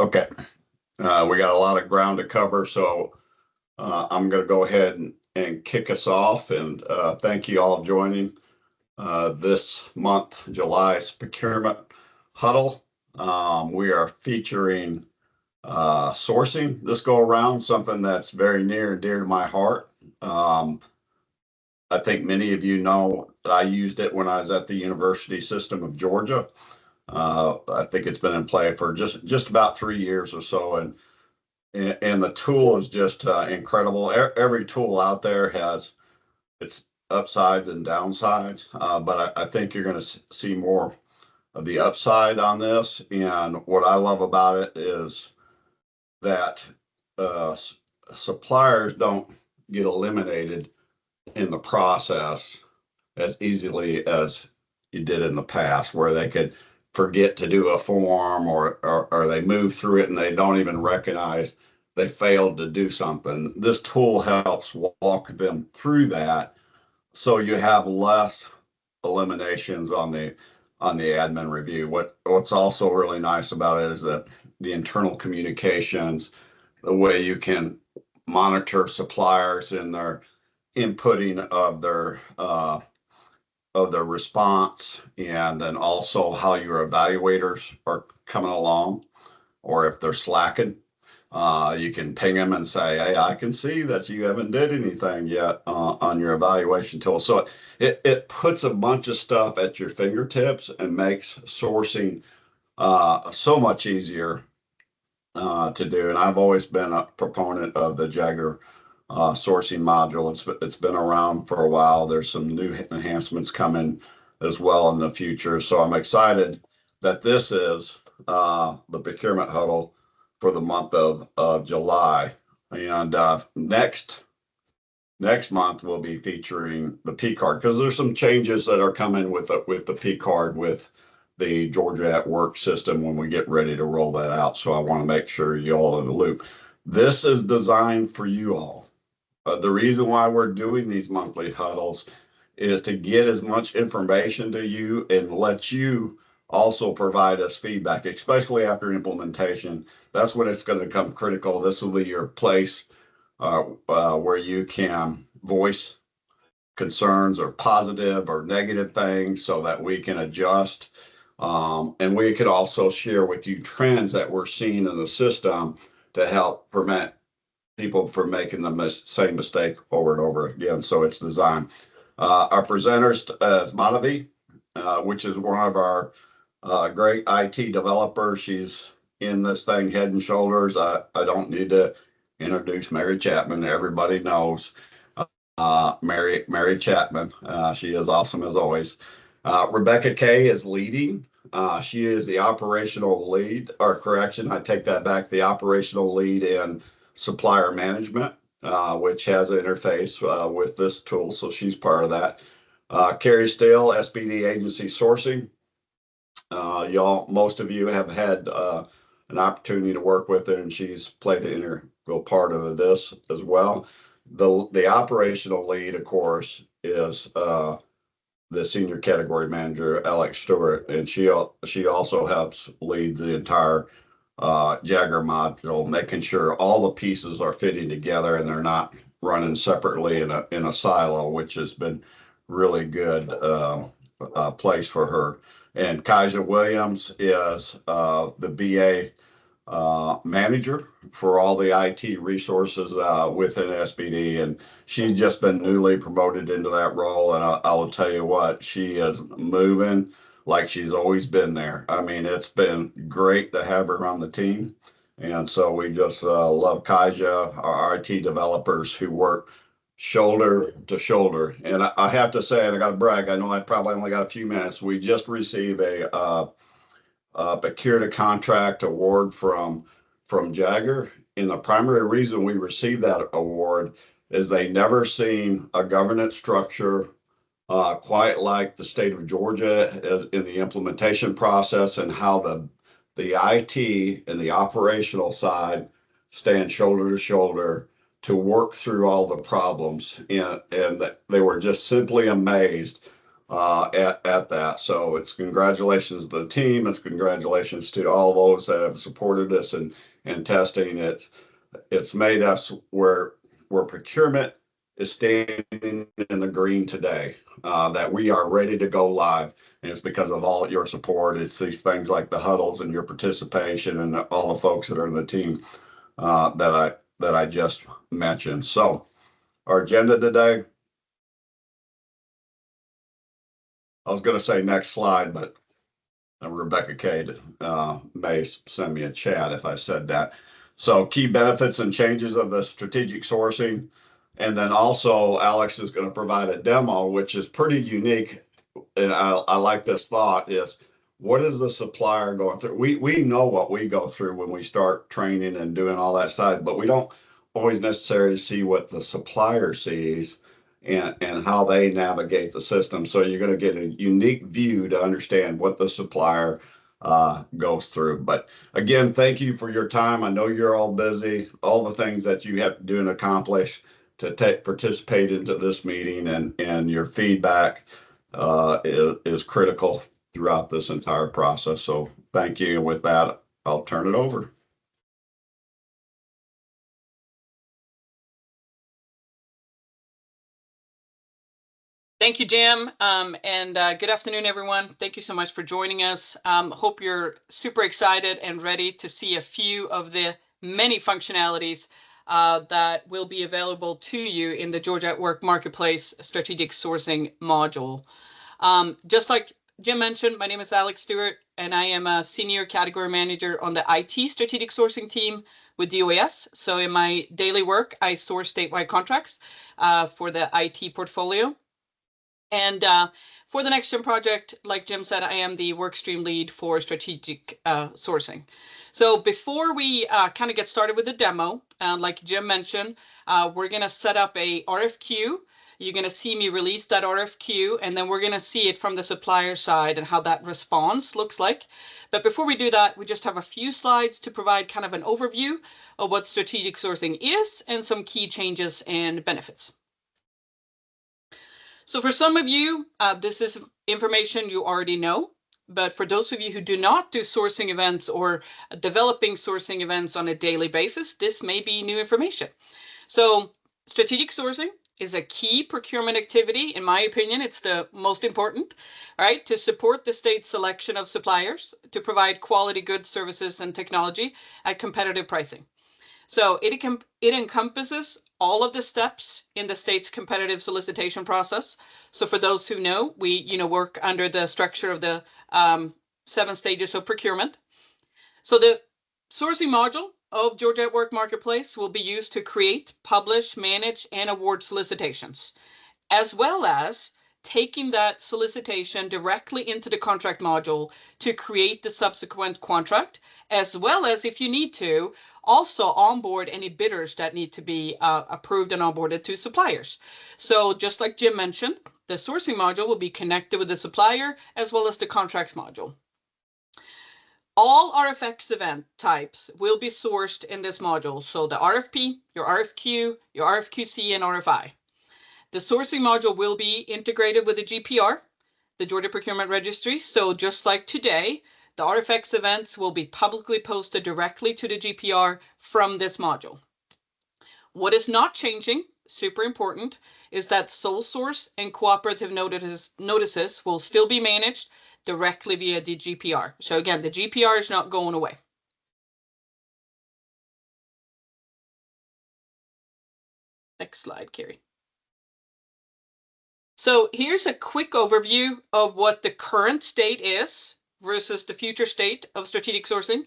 Okay, we got a lot of ground to cover, so I'm going to go ahead and kick us off. And thank you all for joining this month, July's Procurement Huddle. We are featuring sourcing this go around, something that's very near and dear to my heart. I think many of you know that I used it when I was at the University System of Georgia. I think it's been in play for just about 3 years or so, and the tool is just incredible. Every tool out there has its upsides and downsides, but I think you're going to see more of the upside on this. And what I love about it is that uh, suppliers don't get eliminated in the process as easily as you did in the past, where they could forget to do a form or they move through it and they don't even recognize they failed to do something. This tool helps walk them through that, so you have less eliminations on the admin review. What's also really nice about it is that the internal communications, the way you can monitor suppliers in their inputting of their response, and then also how your evaluators are coming along, or if they're slacking. You can ping them and say, "Hey, I can see that you haven't did anything yet on your evaluation tool." So it puts a bunch of stuff at your fingertips and makes sourcing so much easier to do. And I've always been a proponent of the Jagger sourcing module. It's been around for a while. There's some new enhancements coming as well in the future. So I'm excited that this is the procurement huddle for the month of July. And next month we'll be featuring the P card, because there's some changes that are coming with the P card with the Georgia at Work system when we get ready to roll that out. So I want to make sure you all in the loop. This is designed for you all. The reason why we're doing these monthly huddles is to get as much information to you and let you also provide us feedback, especially after implementation. That's when it's going to become critical. This will be your place where you can voice concerns or positive or negative things so that we can adjust. And we could also share with you trends that we're seeing in the system to help prevent people from making the same mistake over and over again. So it's designed. Our presenters is Madhavi, which is one of our great IT developers. She's in this thing head and shoulders. I don't need to introduce Mary Chapman. Everybody knows Mary Chapman. She is awesome as always. Rebecca Kay is leading. She is the operational lead, or correction, I take that back, the operational lead in supplier management, which has an interface with this tool. So she's part of that. Carrie Steele, SBD Agency Sourcing. Most of you have had an opportunity to work with her, and she's played an integral part of this as well. The operational lead, of course, is the senior category manager, Alex Stewart, and she also helps lead the entire Jagger module, making sure all the pieces are fitting together and they're not running separately in a silo, which has been really good place for her. And Kaja Williams is the BA manager for all the IT resources within SBD, and she's just been newly promoted into that role. And I will tell you what, she is moving like she's always been there. I mean, it's been great to have her on the team. And so we just love Kaja, our IT developers who work shoulder to shoulder. And I have to say, and I got to brag, I know I probably only got a few minutes. We just received a Procure to Contract award from Jagger. And the primary reason we received that award is they never seen a governance structure quite like the state of Georgia in the implementation process, and how the IT and the operational side stand shoulder to shoulder to work through all the problems. And they were just simply amazed at that. So it's congratulations to the team. It's congratulations to all those that have supported us in testing it. It's made us where procurement is standing in the green today, that we are ready to go live. And it's because of all your support. It's these things like the huddles and your participation and all the folks that are in the team that I just mentioned. So our agenda today, I was going to say next slide, but Rebecca K may send me a chat if I said that. So key benefits and changes of the strategic sourcing. And then also Alex is going to provide a demo, which is pretty unique. And I like this thought is, what is the supplier going through? We know what we go through when we start training and doing all that side, but we don't always necessarily see what the supplier sees and how they navigate the system. So you're going to get a unique view to understand what the supplier goes through. But again, thank you for your time. I know you're all busy, all the things that you have to do and accomplish to participate into this meeting, and your feedback is critical throughout this entire process. So thank you. And with that, I'll turn it over. Thank you, Jim, and good afternoon, everyone. Thank you so much for joining us. Hope you're super excited and ready to see a few of the many functionalities that will be available to you in the Georgia at Work Marketplace Strategic Sourcing module. Just like Jim mentioned, my name is Alex Stewart, and I am a Senior Category Manager on the IT Strategic Sourcing team with DOAS. So in my daily work, I source statewide contracts for the IT portfolio. And for the Next Gen project, like Jim said, I am the workstream lead for strategic sourcing. So before we kind of get started with the demo, like Jim mentioned, we're going to set up a RFQ. You're going to see me release that RFQ, and then we're going to see it from the supplier side and how that response looks like. But before we do that, we just have a few slides to provide kind of an overview of what strategic sourcing is and some key changes and benefits. So for some of you, this is information you already know, but for those of you who do not do sourcing events or developing sourcing events on a daily basis, this may be new information. So strategic sourcing is a key procurement activity. In my opinion, it's the most important, right? To support the state's selection of suppliers, to provide quality goods, services, and technology at competitive pricing. So it encompasses all of the steps in the state's competitive solicitation process. So for those who know, we work under the structure of the 7 stages of procurement. So the sourcing module of Georgia at Work Marketplace will be used to create, publish, manage, and award solicitations, as well as taking that solicitation directly into the contract module to create the subsequent contract, as well as, if you need to, also onboard any bidders that need to be approved and onboarded to suppliers. So just like Jim mentioned, the sourcing module will be connected with the supplier as well as the contracts module. All RFX event types will be sourced in this module. So the RFP, your RFQ, your RFQC, and RFI. The sourcing module will be integrated with the GPR, the Georgia Procurement Registry. So just like today, the RFX events will be publicly posted directly to the GPR from this module. What is not changing, super important, is that sole source and cooperative notices will still be managed directly via the GPR. So again, the GPR is not going away. Next slide, Carrie. So here's a quick overview of what the current state is versus the future state of strategic sourcing.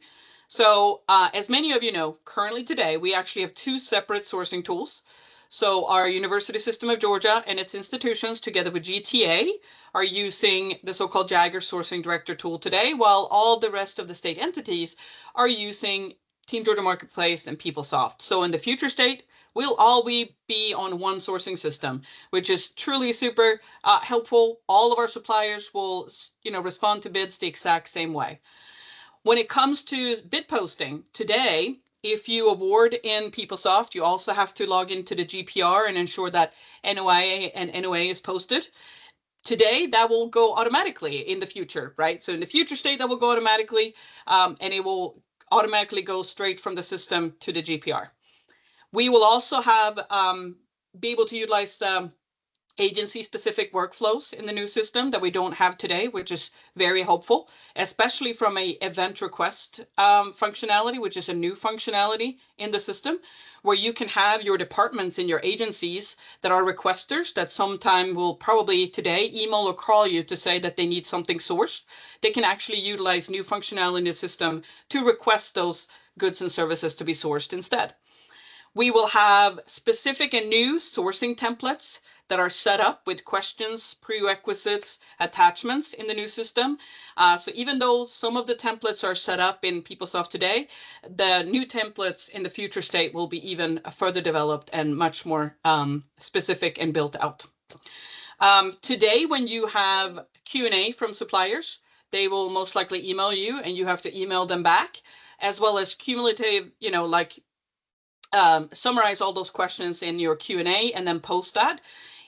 So as many of you know, currently today, we actually have 2 separate sourcing tools. So our University System of Georgia and its institutions, together with GTA, are using the so-called Jagger Sourcing Director tool today, while all the rest of the state entities are using Team Georgia Marketplace and PeopleSoft. So in the future state, we'll all be on one sourcing system, which is truly super helpful. All of our suppliers will, respond to bids the exact same way. When it comes to bid posting today, if you award in PeopleSoft, you also have to log into the GPR and ensure that NOIA and NOA is posted. Today, that will go automatically in the future, right? So in the future state, that will go automatically, and it will automatically go straight from the system to the GPR. We will also have be able to utilize agency-specific workflows in the new system that we don't have today, which is very helpful, especially from a event request functionality, which is a new functionality in the system, where you can have your departments in your agencies that are requesters that sometime will probably today email or call you to say that they need something sourced. They can actually utilize new functionality in the system to request those goods and services to be sourced instead. We will have specific and new sourcing templates that are set up with questions, prerequisites, attachments in the new system. So even though some of the templates are set up in PeopleSoft today, the new templates in the future state will be even further developed and much more specific and built out. Today, when you have Q&A from suppliers, they will most likely email you and you have to email them back, as well as cumulative, summarize all those questions in your Q&A and then post that.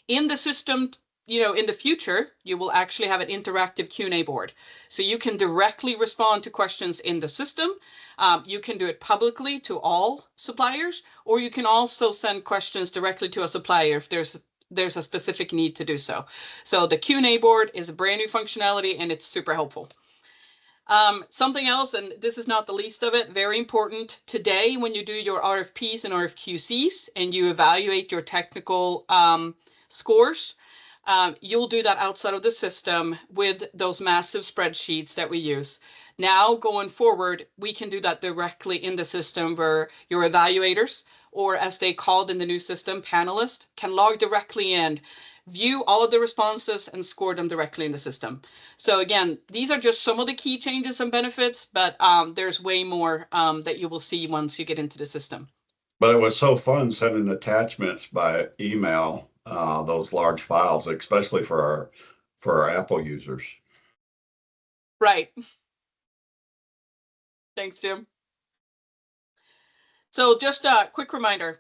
In the system, in the future, you will actually have an interactive Q&A board. So you can directly respond to questions in the system. You can do it publicly to all suppliers, or you can also send questions directly to a supplier if there's a specific need to do so. So the Q&A board is a brand new functionality and it's super helpful. Something else, and this is not the least of it, very important today when you do your RFPs and RFQCs and you evaluate your technical scores, you'll do that outside of the system with those massive spreadsheets that we use. Now, going forward, we can do that directly in the system where your evaluators, or as they called in the new system, panelists, can log directly in, view all of the responses and score them directly in the system. So again, these are just some of the key changes and benefits, but there's way more that you will see once you get into the system. But it was so fun sending attachments by email, those large files, especially for our Apple users. Right. Thanks, Jim. So just a quick reminder,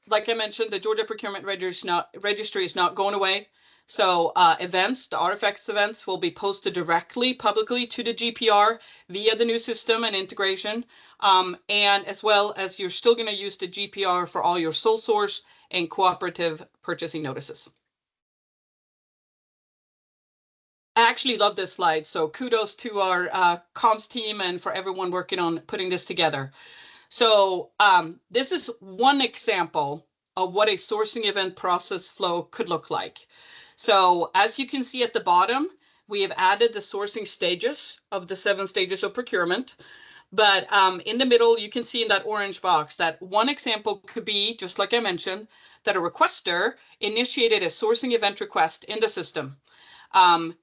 like I mentioned, the Georgia Procurement Registry is not going away. So events, the artifacts events will be posted directly publicly to the GPR via the new system and integration. And as well as you're still going to use the GPR for all your sole source and cooperative purchasing notices. I actually love this slide, so kudos to our comms team and for everyone working on putting this together. So this is one example of what a sourcing event process flow could look like. So as you can see at the bottom, we have added the sourcing stages of the 7 stages of procurement. But in the middle, you can see in that orange box that one example could be, just like I mentioned, that a requester initiated a sourcing event request in the system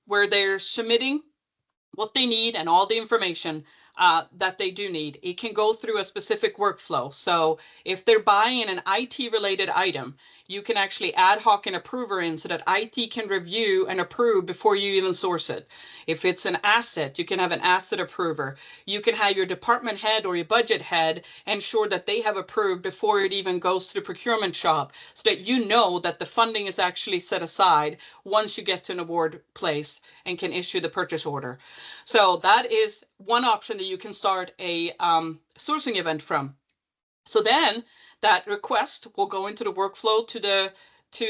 where they're submitting what they need and all the information that they do need. It can go through a specific workflow. So if they're buying an IT related item, you can actually ad hoc an approver in so that IT can review and approve before you even source it. If it's an asset, you can have an asset approver. You can have your department head or your budget head ensure that they have approved before it even goes to the procurement shop so that you know that the funding is actually set aside once you get to an award place and can issue the purchase order. So that is one option that you can start a sourcing event from. So then that request will go into the workflow to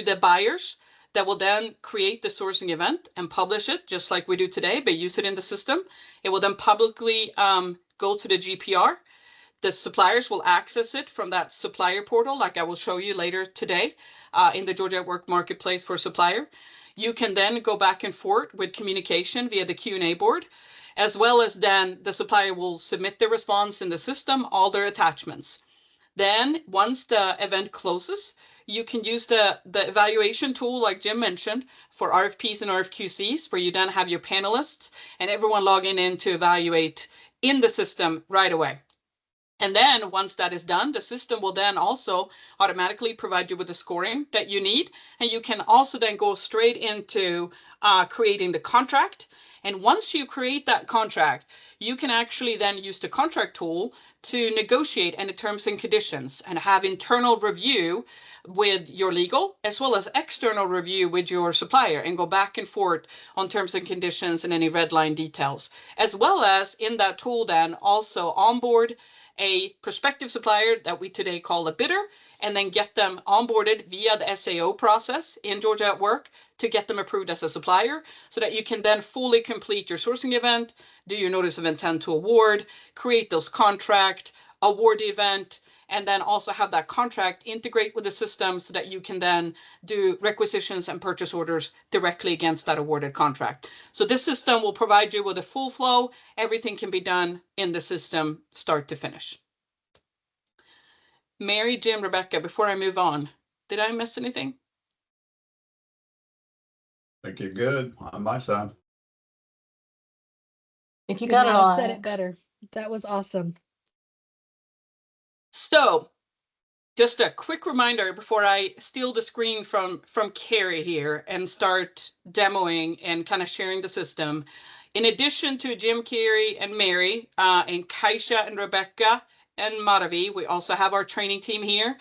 the buyers that will then create the sourcing event and publish it just like we do today, but use it in the system. It will then publicly go to the GPR. The suppliers will access it from that supplier portal, like I will show you later today in the Georgia at Work Marketplace for supplier. You can then go back and forth with communication via the Q&A board, as well as then the supplier will submit their response in the system, all their attachments. Then once the event closes, you can use the evaluation tool, like Jim mentioned, for RFPs and RFQCs, where you then have your panelists and everyone logging in to evaluate in the system right away. And then once that is done, the system will then also automatically provide you with the scoring that you need. And you can also then go straight into creating the contract And once you create that contract, you can actually then use the contract tool to negotiate any terms and conditions and have internal review with your legal as well as external review with your supplier and go back and forth on terms and conditions and any red line details, as well as in that tool then also onboard a prospective supplier that we today call a bidder, and then get them onboarded via the SAO process in Georgia at Work to get them approved as a supplier, so that you can then fully complete your sourcing event, do your notice of intent to award, create those contract, award the event, and then also have that contract integrate with the system so that you can then do requisitions and purchase orders directly against that awarded contract. So this system will provide you with a full flow. Everything can be done in the system start to finish. Mary, Jim, Rebecca, before I move on, did I miss anything? I think you're good on my side. I think you Could got it not all. have said it Alex. better. That was awesome. So just a quick reminder before I steal the screen from Carrie here and start demoing and kind of sharing the system. In addition to Jim, Carrie, and Mary, and Kaisha and Rebecca and Maravi, we also have our training team here.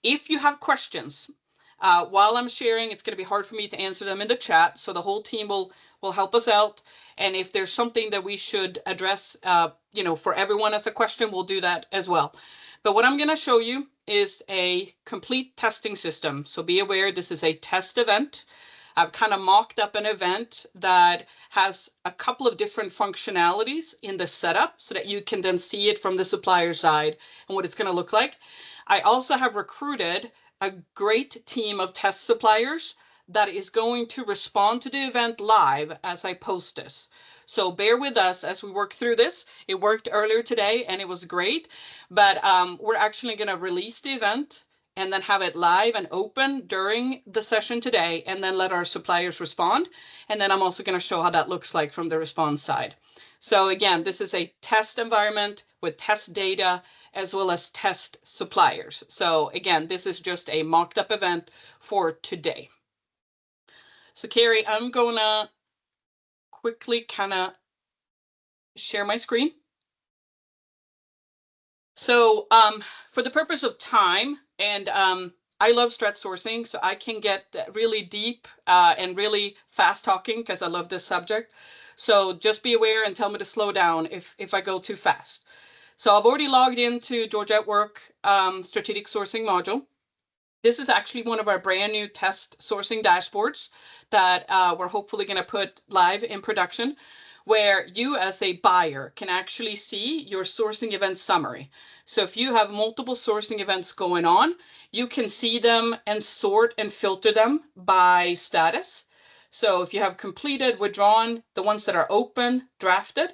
If you have questions, while I'm sharing, it's going to be hard for me to answer them in the chat, so the whole team will help us out. And if there's something that we should address, for everyone as a question, we'll do that as well. But what I'm going to show you is a complete testing system. So be aware this is a test event. I've kind of mocked up an event that has a couple of different functionalities in the setup so that you can then see it from the supplier side and what it's going to look like. I also have recruited a great team of test suppliers that is going to respond to the event live as I post this. So bear with us as we work through this. It worked earlier today and it was great, but we're actually going to release the event and then have it live and open during the session today, and then let our suppliers respond. And then I'm also going to show how that looks like from the response side. So again, this is a test environment with test data as well as test suppliers. So again, this is just a mocked up event for today. So Carrie, I'm going to quickly kind of share my screen. So for the purpose of time, and I love stretch sourcing, so I can get really deep and really fast talking because I love this subject. So just be aware and tell me to slow down if I go too fast. So I've already logged into Georgia at Work strategic sourcing module. This is actually one of our brand new test sourcing dashboards that we're hopefully going to put live in production, where you as a buyer can actually see your sourcing event summary. So if you have multiple sourcing events going on, you can see them and sort and filter them by status. So if you have completed, withdrawn, the ones that are open, drafted.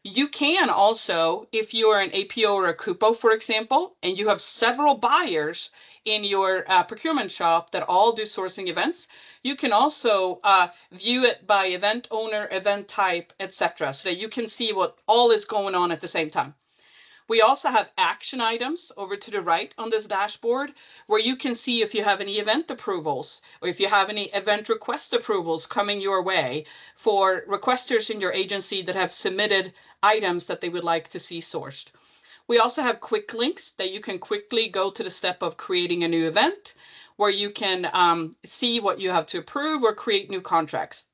You can also, if you are an APO or a CUPO, for example, and you have several buyers in your procurement shop that all do sourcing events, you can also view it by event owner, event type, etc., so that you can see what all is going on at the same time. We also have action items over to the right on this dashboard, where you can see if you have any event approvals or if you have any event request approvals coming your way for requesters in your agency that have submitted items that they would like to see sourced. We also have quick links that you can quickly go to the step of creating a new event, where you can see what you have to approve or create new contracts.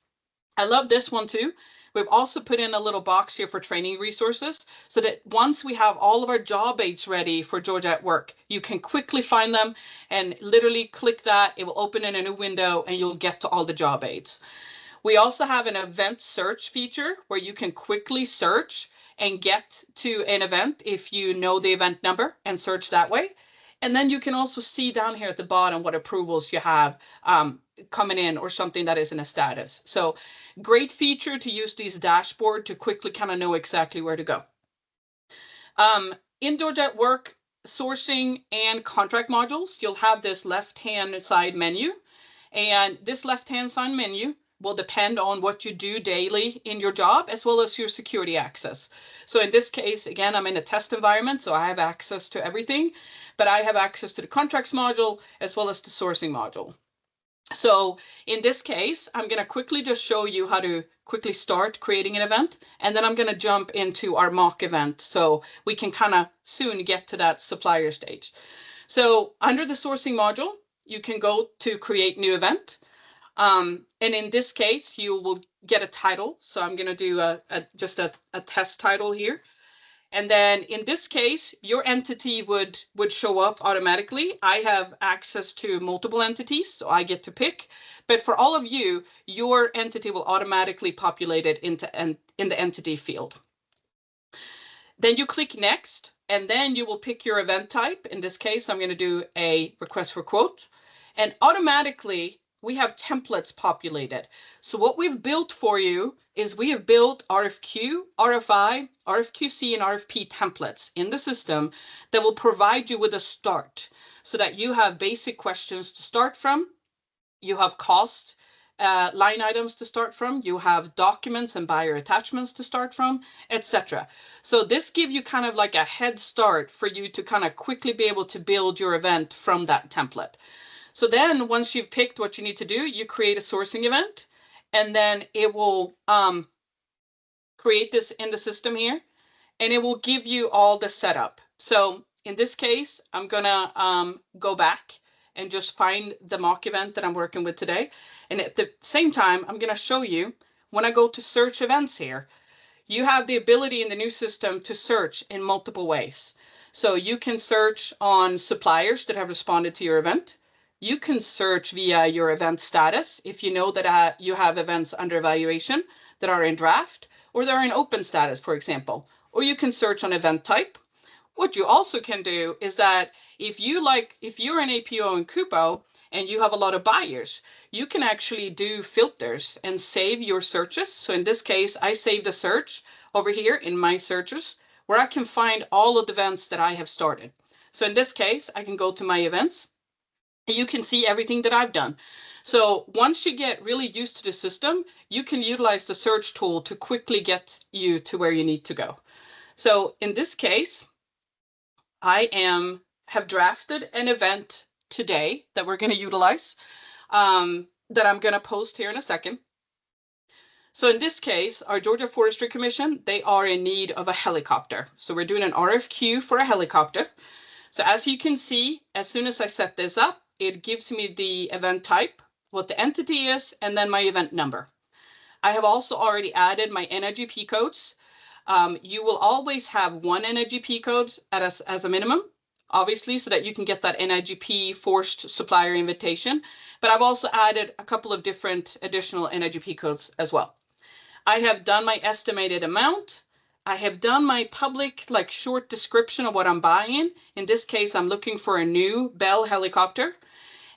I love this one too. We've also put in a little box here for training resources, so that once we have all of our job aids ready for Georgia at Work, you can quickly find them and literally click that. It will open in a new window and you'll get to all the job aids. We also have an event search feature where you can quickly search and get to an event if you know the event number and search that way. And then you can also see down here at the bottom what approvals you have coming in or something that is in a status. So great feature to use these dashboard to quickly kind of know exactly where to go. In Georgia at Work sourcing and contract modules, you'll have this left-hand side menu. And this left-hand side menu will depend on what you do daily in your job, as well as your security access. So in this case, again, I'm in a test environment, so I have access to everything, but I have access to the contracts module as well as the sourcing module. So in this case, I'm going to quickly just show you how to quickly start creating an event. And then I'm going to jump into our mock event so we can kind of soon get to that supplier stage. So under the sourcing module, you can go to create new event. And in this case, you will get a title. So I'm going to do just a test title here. And then in this case, your entity would show up automatically. I have access to multiple entities, so I get to pick. But for all of you, your entity will automatically populate it in the entity field. Then you click next, and then you will pick your event type. In this case, I'm going to do a request for quote. And automatically, we have templates populated. So what we've built for you is we have built RFQ, RFI, RFQC, and RFP templates in the system that will provide you with a start so that you have basic questions to start from. You have cost line items to start from. You have documents and buyer attachments to start from, etc. So this gives you kind of like a head start for you to kind of quickly be able to build your event from that template. So then once you've picked what you need to do, you create a sourcing event, and then it will create this in the system here, and it will give you all the setup. So in this case, I'm gonna go back and just find the mock event that I'm working with today. And at the same time, I'm gonna show you when I go to search events here, you have the ability in the new system to search in multiple ways. So you can search on suppliers that have responded to your event. You can search via your event status if you know that you have events under evaluation that are in draft or they're in open status, for example. Or you can search on event type. What you also can do is that if you're an APO in Kupo and you have a lot of buyers, you can actually do filters and save your searches. So in this case, I save the search over here in my searches where I can find all of the events that I have started. So in this case, I can go to my events. You can see everything that I've done. So once you get really used to the system, you can utilize the search tool to quickly get you to where you need to go. So in this case, I have drafted an event today that we're going to utilize that I'm going to post here in a second. So in this case, our Georgia Forestry Commission, they are in need of a helicopter. So we're doing an RFQ for a helicopter. So as you can see, as soon as I set this up, it gives me the event type, what the entity is, and then my event number. I have also already added my NIGP codes. You will always have one NIGP code as a minimum, obviously, so that you can get that NIGP forced supplier invitation. But I've also added a couple of different additional NIGP codes as well. I have done my estimated amount. I have done my public, like short description of what I'm buying. In this case, I'm looking for a new Bell helicopter.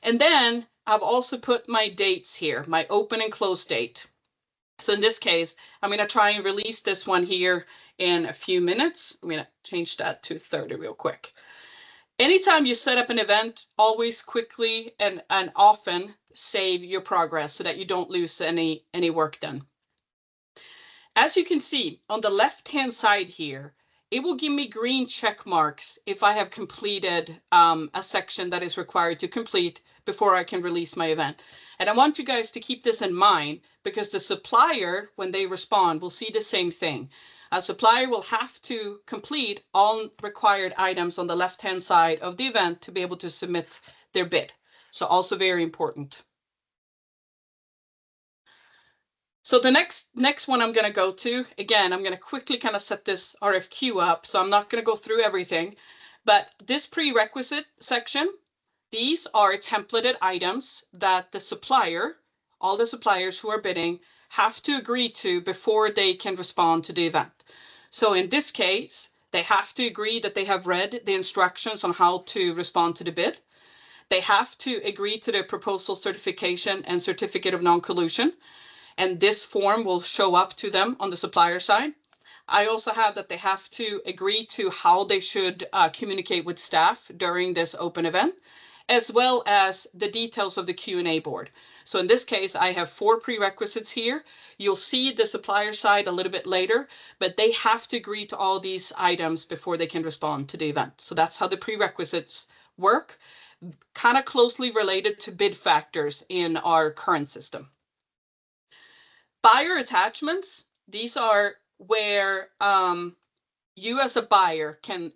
And then I've also put my dates here, my open and close date. So in this case, I'm going to try and release this one here in a few minutes. I'm going to change that to 30 real quick. Anytime you set up an event, always quickly and often save your progress so that you don't lose any work done. As you can see on the left-hand side here, it will give me green check marks if I have completed a section that is required to complete before I can release my event. And I want you guys to keep this in mind because the supplier, when they respond, will see the same thing. A supplier will have to complete all required items on the left-hand side of the event to be able to submit their bid. So also very important. So the next one I'm going to go to, again, I'm going to quickly kind of set this RFQ up. So I'm not going to go through everything, but this prerequisite section, these are templated items that the supplier, all the suppliers who are bidding, have to agree to before they can respond to the event. So in this case, they have to agree that they have read the instructions on how to respond to the bid. They have to agree to the proposal certification and certificate of non-collusion. And this form will show up to them on the supplier side. I also have that they have to agree to how they should communicate with staff during this open event, as well as the details of the Q&A board. So in this case, I have 4 prerequisites here. You'll see the supplier side a little bit later, but they have to agree to all these items before they can respond to the event. So that's how the prerequisites work. kind of closely related to bid factors in our current system. Buyer attachments, these are where you as a buyer can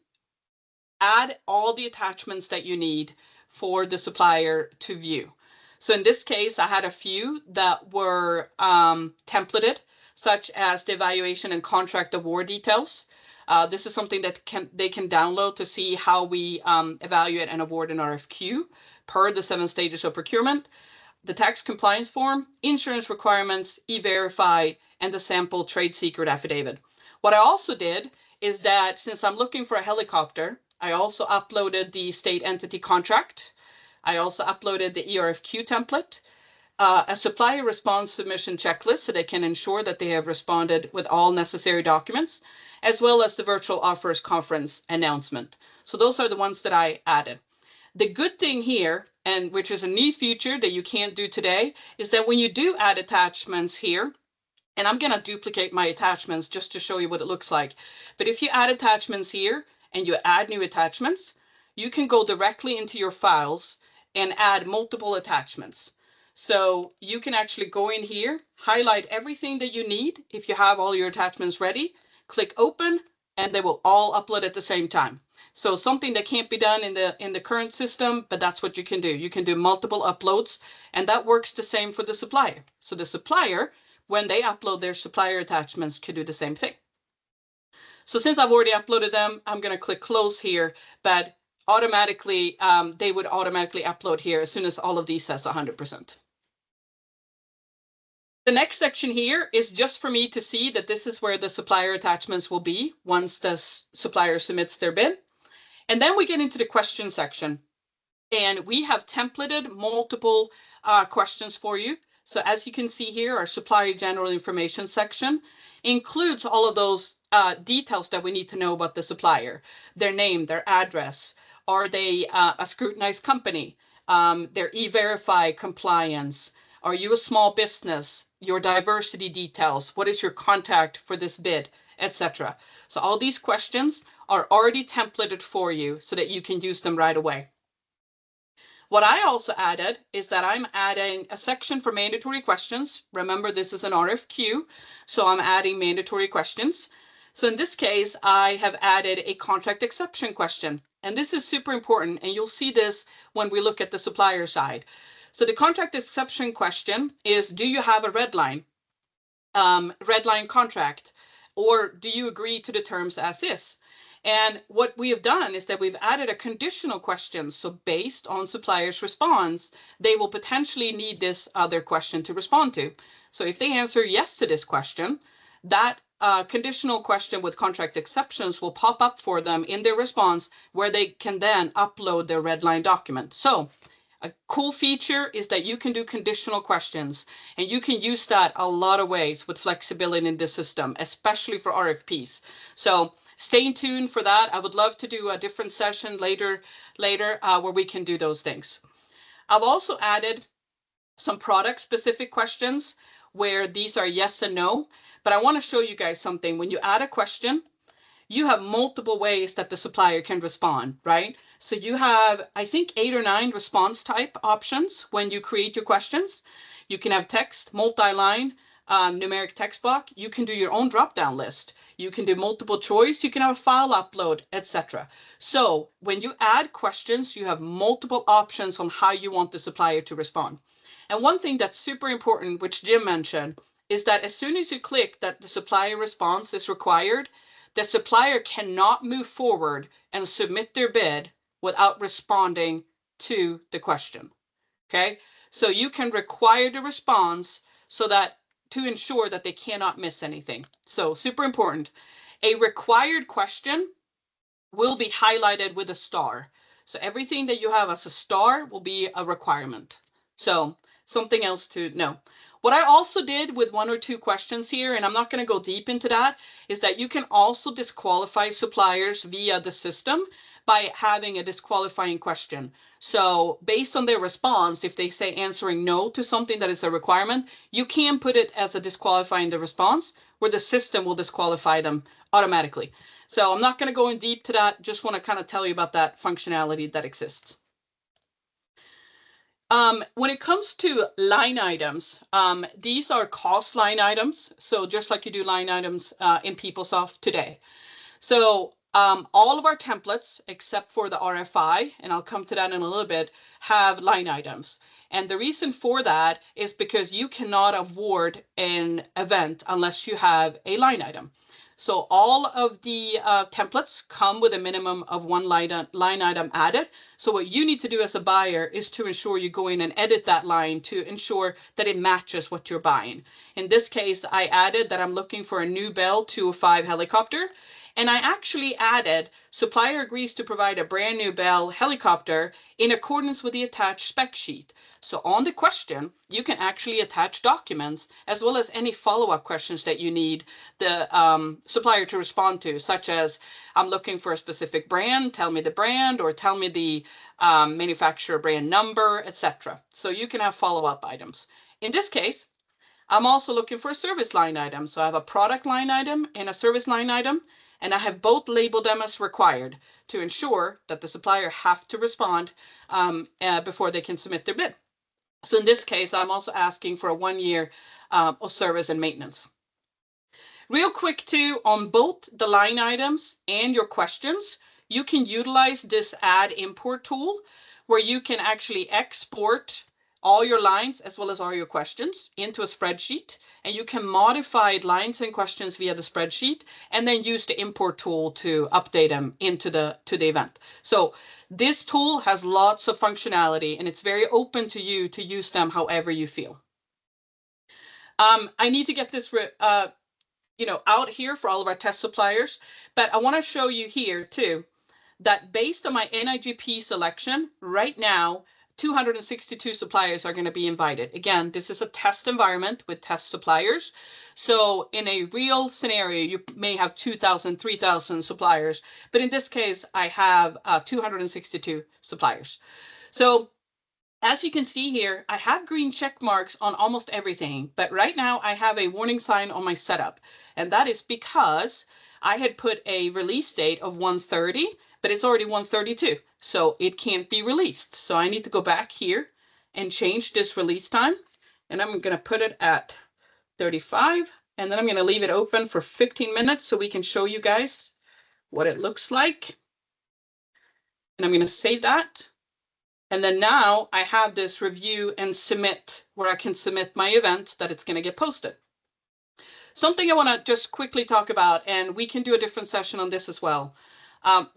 add all the attachments that you need for the supplier to view. So in this case, I had a few that were templated, such as the evaluation and contract award details. This is something that they can download to see how we evaluate and award an RFQ per the 7 stages of procurement, the tax compliance form, insurance requirements, e-verify, and the sample trade secret affidavit. What I also did is that since I'm looking for a helicopter, I also uploaded the state entity contract. I also uploaded the ERFQ template, a supplier response submission checklist so they can ensure that they have responded with all necessary documents, as well as the virtual offers conference announcement. So those are the ones that I added. The good thing here, and which is a new feature that you can't do today, is that when you do add attachments here, and I'm going to duplicate my attachments just to show you what it looks like. But if you add attachments here and you add new attachments, you can go directly into your files and add multiple attachments. So you can actually go in here, highlight everything that you need. If you have all your attachments ready, click open, and they will all upload at the same time. So something that can't be done in the current system, but that's what you can do. You can do multiple uploads, and that works the same for the supplier. So the supplier, when they upload their supplier attachments, could do the same thing. So since I've already uploaded them, I'm going to click close here, but automatically, they would automatically upload here as soon as all of these says 100%. The next section here is just for me to see that this is where the supplier attachments will be once the supplier submits their bid. And then we get into the question section, and we have templated multiple questions for you. So as you can see here, our supplier general information section includes all of those details that we need to know about the supplier, their name, their address, are they a scrutinized company, their e-verify compliance, are you a small business, your diversity details, what is your contact for this bid, etc. So all these questions are already templated for you so that you can use them right away. What I also added is that I'm adding a section for mandatory questions. Remember, this is an RFQ, so I'm adding mandatory questions. So in this case, I have added a contract exception question, and this is super important, and you'll see this when we look at the supplier side. So the contract exception question is, do you have a red line contract, or do you agree to the terms as is? And what we have done is that we've added a conditional question. So based on supplier's response, they will potentially need this other question to respond to. So if they answer yes to this question, that conditional question with contract exceptions will pop up for them in their response, where they can then upload their red line document. So a cool feature is that you can do conditional questions, and you can use that a lot of ways with flexibility in the system, especially for RFPs. So stay tuned for that. I would love to do a different session later where we can do those things. I've also added some product specific questions where these are yes and no, but I want to show you guys something. When you add a question, you have multiple ways that the supplier can respond, right? So you have, I think, 8 or 9 response type options when you create your questions. You can have text, multi-line, numeric text block. You can do your own drop-down list. You can do multiple choice. You can have a file upload, etc. So when you add questions, you have multiple options on how you want the supplier to respond. And one thing that's super important, which Jim mentioned, is that as soon as you click that the supplier response is required, the supplier cannot move forward and submit their bid without responding to the question. Okay, so you can require the response so that to ensure that they cannot miss anything. So super important. A required question will be highlighted with a star. So everything that you have as a star will be a requirement. So something else to know. What I also did with 1 or 2 questions here, and I'm not going to go deep into that, is that you can also disqualify suppliers via the system by having a disqualifying question. So based on their response, if they say answering no to something that is a requirement, you can put it as a disqualifying the response, where the system will disqualify them automatically. So I'm not going to go in deep to that, just want to kind of tell you about that functionality that exists. When it comes to line items, these are cost line items. So just like you do line items in PeopleSoft today. So all of our templates, except for the RFI, and I'll come to that in a little bit, have line items. And the reason for that is because you cannot award an event unless you have a line item. So all of the templates come with a minimum of one line item added. So what you need to do as a buyer is to ensure you go in and edit that line to ensure that it matches what you're buying. In this case, I added that I'm looking for a new Bell 205 helicopter. And I actually added, supplier agrees to provide a brand new Bell helicopter in accordance with the attached spec sheet. So on the question, you can actually attach documents as well as any follow-up questions that you need the supplier to respond to, such as, I'm looking for a specific brand, tell me the brand, or tell me the manufacturer brand number, etc. So you can have follow-up items. In this case, I'm also looking for a service line item. So I have a product line item and a service line item, and I have both labeled them as required to ensure that the supplier have to respond before they can submit their bid. So in this case, I'm also asking for a 1 year of service and maintenance. Real quick too, on both the line items and your questions, you can utilize this add import tool where you can actually export all your lines as well as all your questions into a spreadsheet, and you can modify lines and questions via the spreadsheet and then use the import tool to update them into the event. So this tool has lots of functionality and it's very open to you to use them however you feel. I need to get this out here for all of our test suppliers, but I want to show you here too that based on my NIGP selection right now, 262 suppliers are going to be invited. Again, this is a test environment with test suppliers. So in a real scenario, you may have 2,000, 3,000 suppliers. But in this case, I have 262 suppliers. So as you can see here, I have green check marks on almost everything. But right now I have a warning sign on my setup. And that is because I had put a release date of 1:30, but it's already 1:32. So it can't be released. So I need to go back here and change this release time. And I'm going to put it at 35. And then I'm going to leave it open for 15 minutes so we can show you guys what it looks like. And I'm going to save that. And then now I have this review and submit where I can submit my event that it's going to get posted. Something I want to just quickly talk about, and we can do a different session on this as well.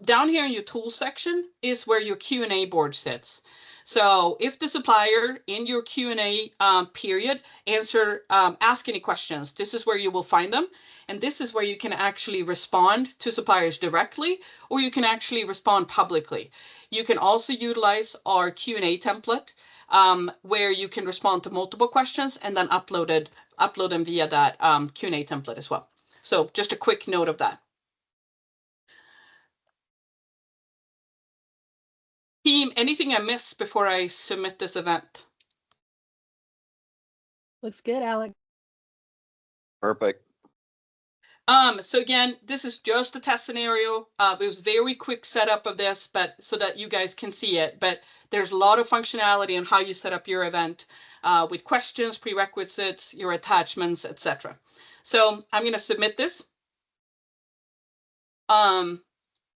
Down here in your tools section is where your Q&A board sits. So if the supplier in your Q&A period ask any questions, this is where you will find them. And this is where you can actually respond to suppliers directly, or you can actually respond publicly. You can also utilize our Q&A template where you can respond to multiple questions and then upload them via that Q&A template as well. So just a quick note of that. Team, anything I missed before I submit this event? Looks good, Alec. Perfect. So again, this is just a test scenario. It was very quick setup of this, but so that you guys can see it. But there's a lot of functionality on how you set up your event with questions, prerequisites, your attachments, etc. So I'm going to submit this.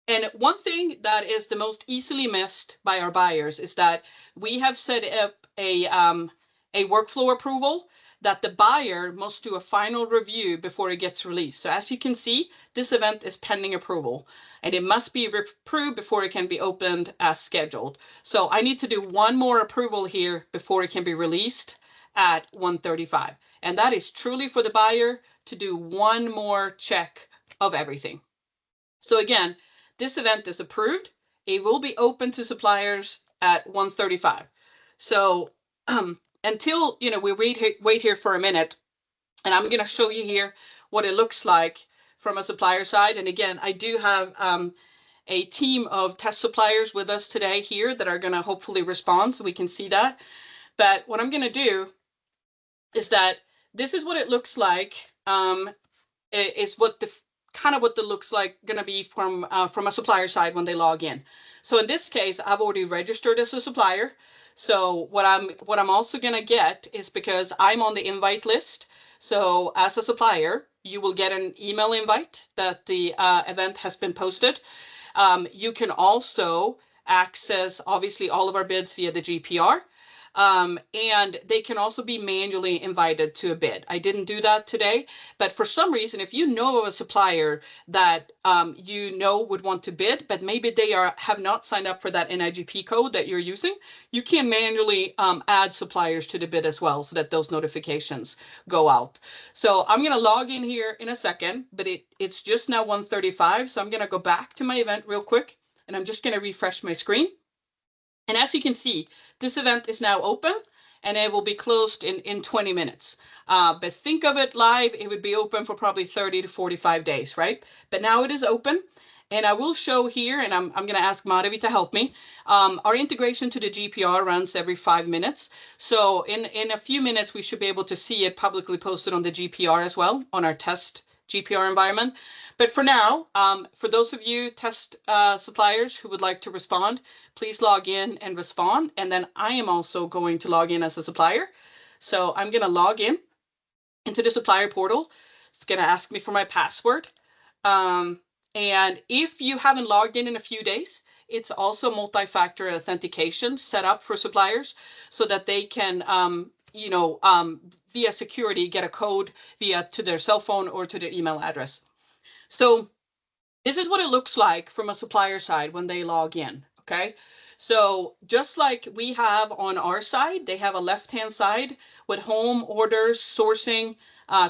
And one thing that is the most easily missed by our buyers is that we have set up a workflow approval that the buyer must do a final review before it gets released. So as you can see, this event is pending approval and it must be approved before it can be opened as scheduled. So I need to do one more approval here before it can be released at 1:35. And that is truly for the buyer to do one more check of everything. So again, this event is approved. It will be open to suppliers at 1:35. So until we wait here for a minute, and I'm going to show you here what it looks like from a supplier side. And again, I do have a team of test suppliers with us today here that are going to hopefully respond so we can see that. But what I'm going to do is that this is what it looks like. Is what the what it looks like going to be from a supplier side when they log in. So in this case, I've already registered as a supplier. So what I'm also going to get is, because I'm on the invite list, so as a supplier, you will get an email invite that the event has been posted. You can also access, obviously, all of our bids via the GPR. And they can also be manually invited to a bid. I didn't do that today, but for some reason, if you know of a supplier that you know would want to bid, but maybe they have not signed up for that NIGP code that you're using, you can manually add suppliers to the bid as well, so that those notifications go out. So I'm going to log in here in a second, but it's just now 1:35, so I'm going to go back to my event real quick, and I'm just going to refresh my screen. And as you can see, this event is now open, and it will be closed in 20 minutes. But think of it live, it would be open for probably 30 to 45 days, right? But now it is open. And I will show here, and I'm going to ask Madhavi to help me. Our integration to the GPR runs every 5 minutes. So in a few minutes, we should be able to see it publicly posted on the GPR as well, on our test GPR environment. But for now, for those of you test suppliers who would like to respond, please log in and respond. And then I am also going to log in as a supplier. So I'm going to log in into the supplier portal. It's going to ask me for my password. And if you haven't logged in a few days, it's also multi-factor authentication set up for suppliers so that they can, via security, get a code to their cell phone or to their email address. So this is what it looks like from a supplier side when they log in, okay? So just like we have on our side, they have a left-hand side with home, orders, sourcing,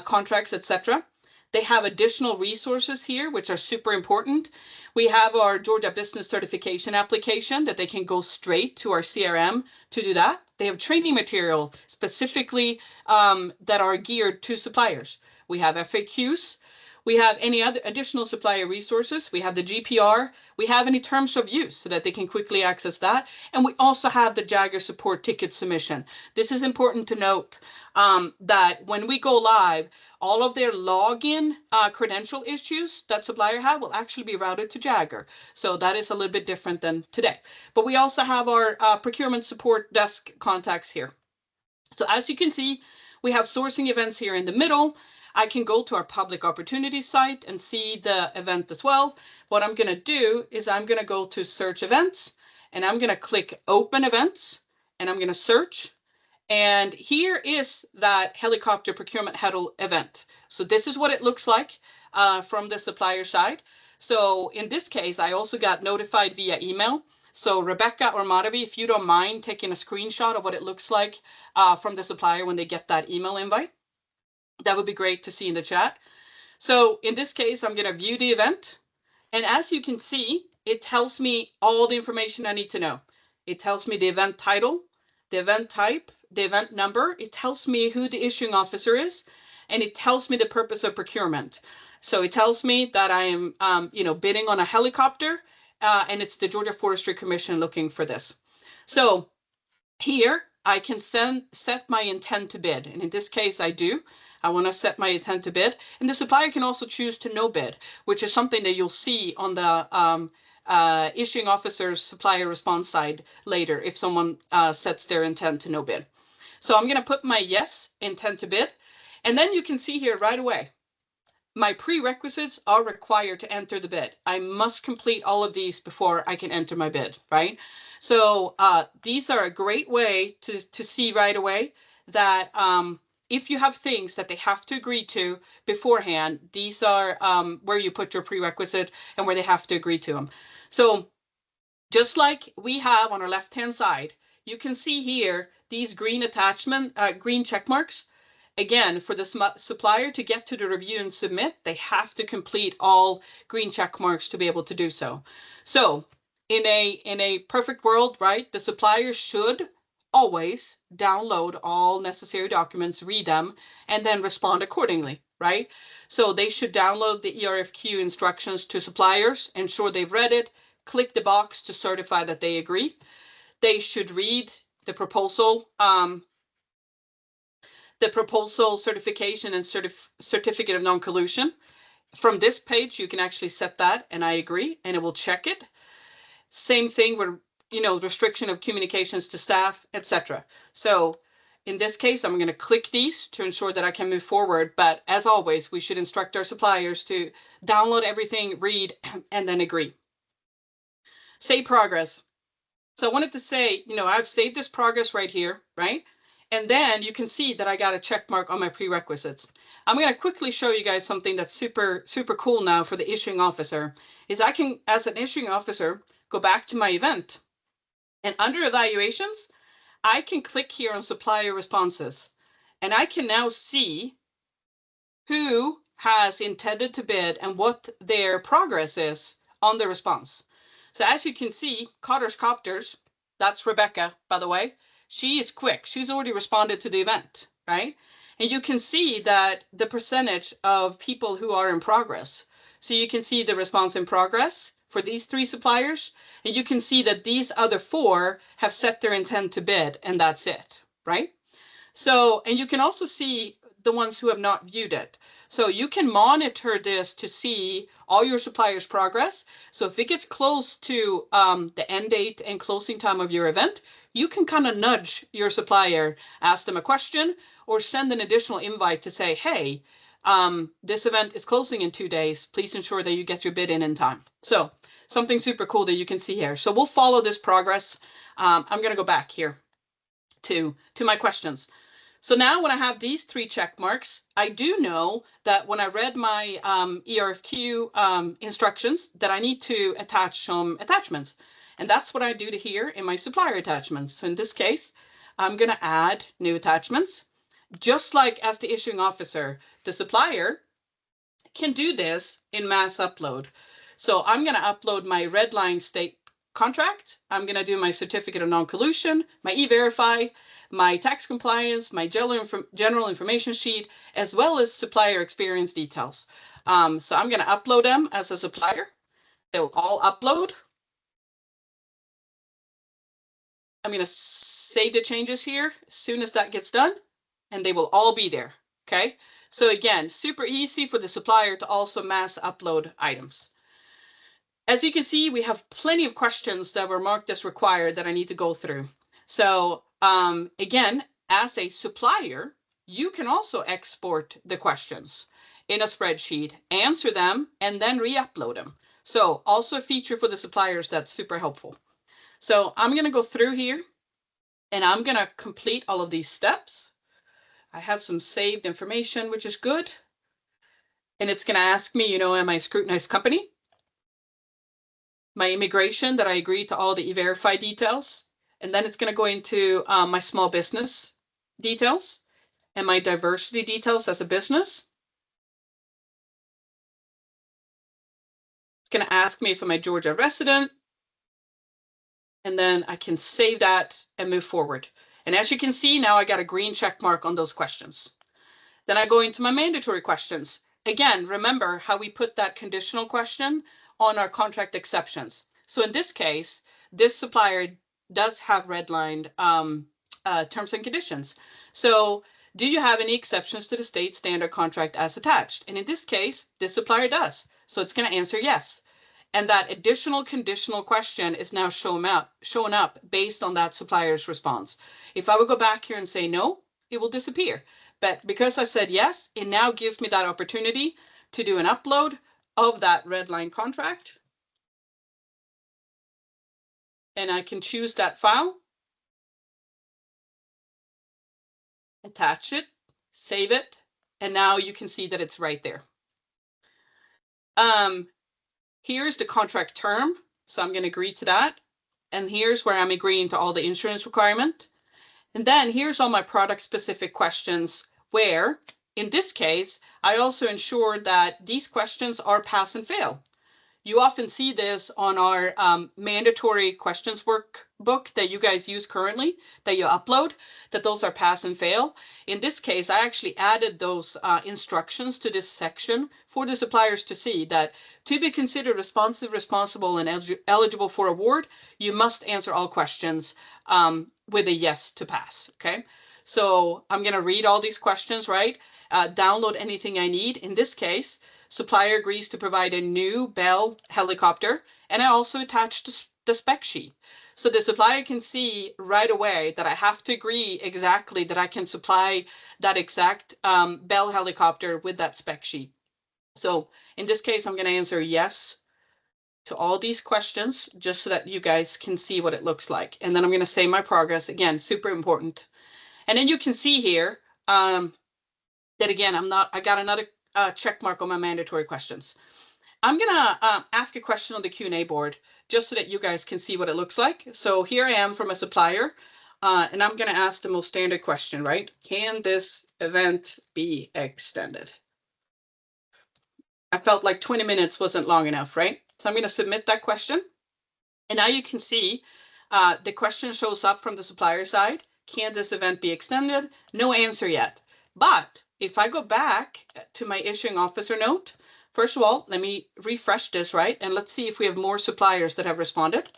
contracts, etc. They have additional resources here, which are super important. We have our Georgia Business Certification application that they can go straight to our CRM to do that. They have training material specifically that are geared to suppliers. We have FAQs. We have any other additional supplier resources. We have the GPR. We have any terms of use so that they can quickly access that. And we also have the Jagger support ticket submission. This is important to note that when we go live, all of their login credential issues that supplier have will actually be routed to Jagger. So that is a little bit different than today. But we also have our procurement support desk contacts here. So as you can see, we have sourcing events here in the middle. I can go to our public opportunities site and see the event as well. What I'm going to do is I'm going to go to search events, and I'm going to click open events, and I'm going to search. And here is that helicopter procurement huddle event. So this is what it looks like from the supplier side. So in this case, I also got notified via email. So Rebecca or Madhavi, if you don't mind taking a screenshot of what it looks like from the supplier when they get that email invite, that would be great to see in the chat. So in this case, I'm going to view the event. And as you can see, it tells me all the information I need to know. It tells me the event title, the event type, the event number. It tells me who the issuing officer is, and it tells me the purpose of procurement. So it tells me that I am, bidding on a helicopter, and it's the Georgia Forestry Commission looking for this. So here I can set my intent to bid. And in this case, I do. I want to set my intent to bid. And the supplier can also choose to no bid, which is something that you'll see on the issuing officer's supplier response side later if someone sets their intent to no bid. So I'm going to put my yes, intent to bid. And then you can see here right away, my prerequisites are required to enter the bid. I must complete all of these before I can enter my bid, right? So these are a great way to see right away that if you have things that they have to agree to beforehand, these are where you put your prerequisite and where they have to agree to them. So just like we have on our left-hand side, you can see here these green green check marks. Again, for the supplier to get to the review and submit, they have to complete all green check marks to be able to do so. So in a perfect world, right, the supplier should always download all necessary documents, read them, and then respond accordingly, right? So they should download the ERFQ instructions to suppliers, ensure they've read it, click the box to certify that they agree. They should read the proposal certification and certificate of non-collusion. From this page, you can actually set that, and I agree, and it will check it. Same thing with restriction of communications to staff, etc. So in this case, I'm going to click these to ensure that I can move forward. But as always, we should instruct our suppliers to download everything, read, and then agree. Save progress. So I wanted to say, I've saved this progress right here, right? And then you can see that I got a check mark on my prerequisites. I'm going to quickly show you guys something that's super, super cool now for the issuing officer, is I can, as an issuing officer, go back to my event. And under evaluations, I can click here on supplier responses. And I can now see who has intended to bid and what their progress is on the response. So as you can see, Cotter's Copters, that's Rebecca, by the way. She is quick. She's already responded to the event, right? And you can see that the percentage of people who are in progress. So you can see the response in progress for these 3 suppliers, and you can see that these other 4 have set their intent to bid, and that's it, right? So, and you can also see the ones who have not viewed it. So you can monitor this to see all your suppliers' progress. So if it gets close to the end date and closing time of your event, you can kind of nudge your supplier, ask them a question, or send an additional invite to say, hey, this event is closing in 2 days. Please ensure that you get your bid in time. So something super cool that you can see here. So we'll follow this progress. I'm going to go back here to my questions. So now when I have these 3 check marks, I do know that when I read my ERFQ instructions that I need to attach some attachments. And that's what I do to here in my supplier attachments. So in this case, I'm going to add new attachments. Just like as the issuing officer, the supplier can do this in mass upload. So I'm going to upload my red line state contract. I'm going to do my certificate of non-collusion, my e-verify, my tax compliance, my general information sheet, as well as supplier experience details. So I'm going to upload them as a supplier. They'll all upload. I'm going to save the changes here as soon as that gets done, and they will all be there. Okay. So again, super easy for the supplier to also mass upload items. As you can see, we have plenty of questions that were marked as required that I need to go through. So again, as a supplier, you can also export the questions in a spreadsheet, answer them, and then re-upload them. So also a feature for the suppliers that's super helpful. So I'm going to go through here and I'm going to complete all of these steps. I have some saved information, which is good. And it's going to ask me, am I a scrutinized company? My immigration, that I agree to all the e-verify details. And then it's going to go into my small business details and my diversity details as a business. It's going to ask me if I'm a Georgia resident. And then I can save that and move forward. And as you can see, now I got a green check mark on those questions. Then I go into my mandatory questions. Again, remember how we put that conditional question on our contract exceptions. So in this case, this supplier does have redlined terms and conditions. So do you have any exceptions to the state standard contract as attached? And in this case, this supplier does. So it's going to answer yes. And that additional conditional question is now showing up based on that supplier's response. If I would go back here and say no, it will disappear. But because I said yes, it now gives me that opportunity to do an upload of that red line contract. And I can choose that file, attach it, save it, and now you can see that it's right there. Here's the contract term, so I'm going to agree to that. And here's where I'm agreeing to all the insurance requirement. And then here's all my product specific questions where, in this case, I also ensured that these questions are pass and fail. You often see this on our mandatory questions workbook that you guys use currently, that you upload, that those are pass and fail. In this case, I actually added those instructions to this section for the suppliers to see that to be considered responsive, responsible, and eligible for award, you must answer all questions with a yes to pass, okay? So I'm going to read all these questions, right? Download anything I need. In this case, supplier agrees to provide a new Bell helicopter, and I also attached the spec sheet. So the supplier can see right away that I have to agree exactly that I can supply that exact Bell helicopter with that spec sheet. So in this case, I'm going to answer yes to all these questions just so that you guys can see what it looks like. And then I'm going to save my progress. Again, super important. And then you can see here that again, I got another check mark on my mandatory questions. I'm going to ask a question on the Q&A board just so that you guys can see what it looks like. So here I am from a supplier, and I'm going to ask the most standard question, right? Can this event be extended? I felt like 20 minutes wasn't long enough, right? So I'm going to submit that question. And now you can see the question shows up from the supplier side. Can this event be extended? No answer yet. But if I go back to my issuing officer note, first of all, let me refresh this, right? And let's see if we have more suppliers that have responded.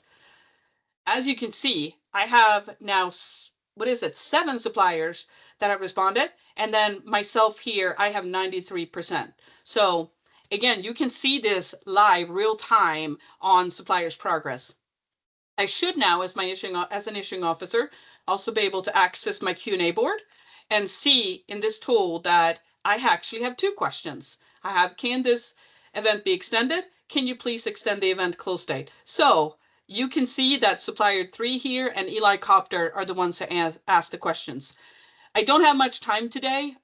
As you can see, I have now, 7 suppliers that have responded. And then myself here, I have 93%. So again, you can see this live real time on suppliers progress. I should now, as an issuing officer, also be able to access my Q&A board and see in this tool that I actually have 2 questions. I have, can this event be extended? Can you please extend the event close date? So you can see that supplier 3 here and Eli Copter are the ones who ask the questions. I don't have much time today.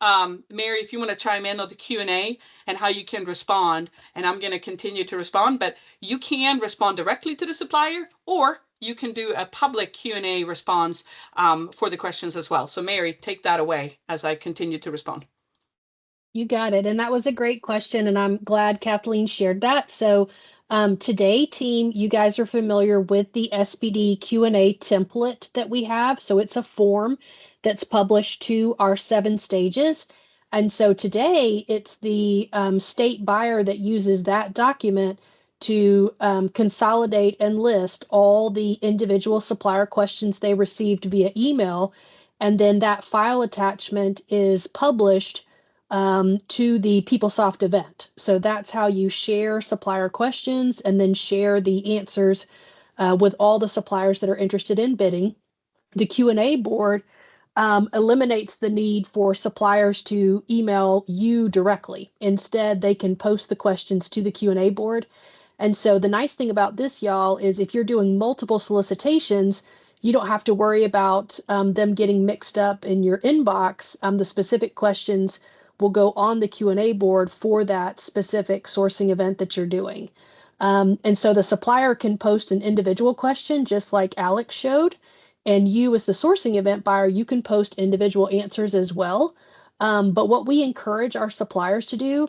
Mary, if you want to chime in on the Q&A and how you can respond, and I'm going to continue to respond, but you can respond directly to the supplier, or you can do a public Q&A response for the questions as well. So Mary, take that away as I continue to respond. You got it. And that was a great question. And I'm glad Kathleen shared that. So today, team, you guys are familiar with the SPD Q&A template that we have. So it's a form that's published to our 7 stages. And so today, it's the state buyer that uses that document to consolidate and list all the individual supplier questions they received via email. And then that file attachment is published to the PeopleSoft event. So that's how you share supplier questions and then share the answers with all the suppliers that are interested in bidding. The Q&A board eliminates the need for suppliers to email you directly. Instead, they can post the questions to the Q&A board. And so the nice thing about this, y'all, is if you're doing multiple solicitations, you don't have to worry about them getting mixed up in your inbox. The specific questions will go on the Q&A board for that specific sourcing event that you're doing. And so the supplier can post an individual question, just like Alex showed, and you as the sourcing event buyer, you can post individual answers as well. But what we encourage our suppliers to do,